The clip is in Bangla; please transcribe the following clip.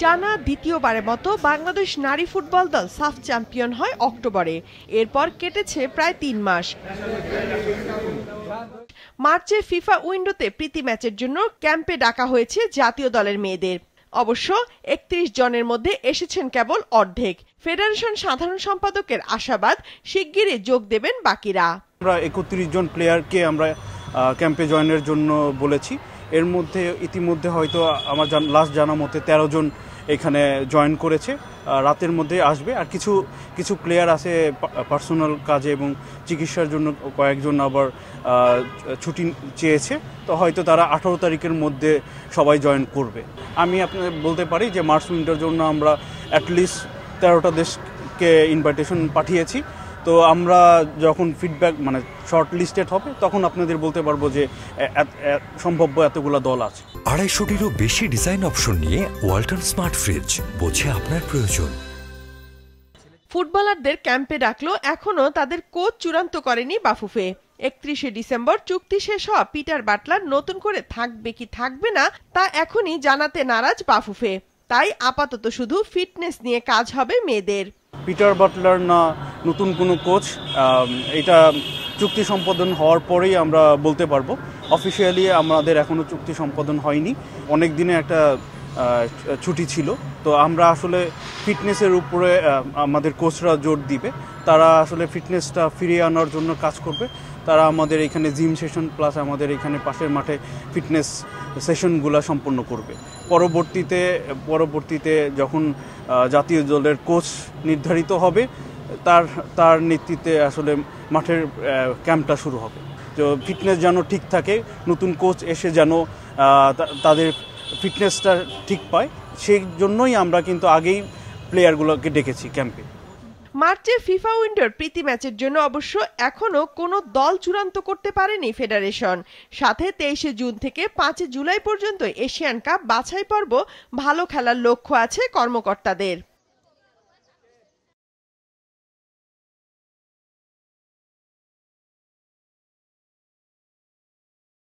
টানা দ্বিতীয়বারের মতো বাংলাদেশ নারী ফুটবল দল সাফ চ্যাম্পিয়ন হয় অক্টোবরে। এরপর কেটেছে প্রায় ৩ মাস। মার্চে ফিফা উইন্ডোতে প্রীতি ম্যাচের জন্য ক্যাম্পে ডাকা হয়েছে জাতীয় দলের মেয়েদের। অবশ্য ৩১ জনের মধ্যে এসেছেন কেবল অর্ধেক। ফেডারেশন সাধারণ সম্পাদকের আশাবাদ শিগগিরই যোগ দেবেন বাকিরা। আমরা ৩১ জন প্লেয়ারকে আমরা ক্যাম্পে জয়েনের জন্য বলেছি। এর মধ্যে ইতিমধ্যে হয়তো আমার লাস্ট জানা মতে ১৩ জন এখানে জয়েন করেছে, রাতের মধ্যে আসবে। আর কিছু প্লেয়ার আছে পার্সোনাল কাজে এবং চিকিৎসার জন্য, কয়েকজন আবার ছুটি চেয়েছে, তো হয়তো তারা ১৮ তারিখের মধ্যে সবাই জয়েন করবে। আমি আপনাদের বলতে পারি যে মার্চ উইন্টার জন্য আমরা অ্যাটলিস্ট ১৩টা দেশকে ইনভাইটেশন পাঠিয়েছি। তো আমরা যখন ফিডব্যাক মানে শর্ট লিস্টেড হবে তখন আপনাদের বলতে পারবো যে সম্ভাব্য এতগুলো দল আছে। ২৫০টিরও বেশি ডিজাইন অপশন নিয়ে ওয়ালটন স্মার্ট ফ্রিজ, বোঝে আপনার প্রয়োজন। ফুটবলারদের ক্যাম্পে ডাকলো, এখনো তাদের কোচ চূড়ান্ত করেনি বাফুফে। ৩১শে ডিসেম্বর চুক্তি শেষ হওয়া পিটার বাটলার নতুন করে থাকবে কি থাকবে না তা এখনই জানাতে নারাজ বাফুফে। তাই আপাতত শুধু ফিটনেস নিয়ে কাজ হবে মেয়েদের। পিটার বাটলার না নতুন কোনো কোচ, এটা চুক্তি সম্পাদন হওয়ার পরেই আমরা বলতে পারবো। অফিসিয়ালি আমাদের এখনো চুক্তি সম্পাদন হয়নি। অনেক দিনে একটা ছুটি ছিল, তো আমরা আসলে ফিটনেসের উপরে আমাদের কোচরা জোর দিবে। তারা আসলে ফিটনেসটা ফিরিয়ে আনার জন্য কাজ করবে। তারা আমাদের এখানে জিম সেশন প্লাস আমাদের এখানে পাশের মাঠে ফিটনেস সেশনগুলো সম্পন্ন করবে। পরবর্তীতে যখন জাতীয় দলের কোচ নির্ধারিত হবে তার নেতৃত্বে আসলে মাঠের ক্যাম্পটা শুরু হবে। তো ফিটনেস যেন ঠিক থাকে, নতুন কোচ এসে যেন তাদের ফিটনেসটা ঠিক পায়, সেই জন্যই আমরা কিন্তু আগেই প্লেয়ারগুলোকে ডেকেছি ক্যাম্পে। মার্চে ফিফা উইন্ডোর প্রীতি ম্যাচের জন্য অবশ্য এখনো কোনো দল চূড়ান্ত করতে পারেনি ফেডারেশন। সাথে ২৩শে জুন থেকে ৫ জুলাই পর্যন্ত এশিয়ান কাপ বাছাই পর্ব ভালো খেলার লক্ষ্য আছে কর্মকর্তাদের।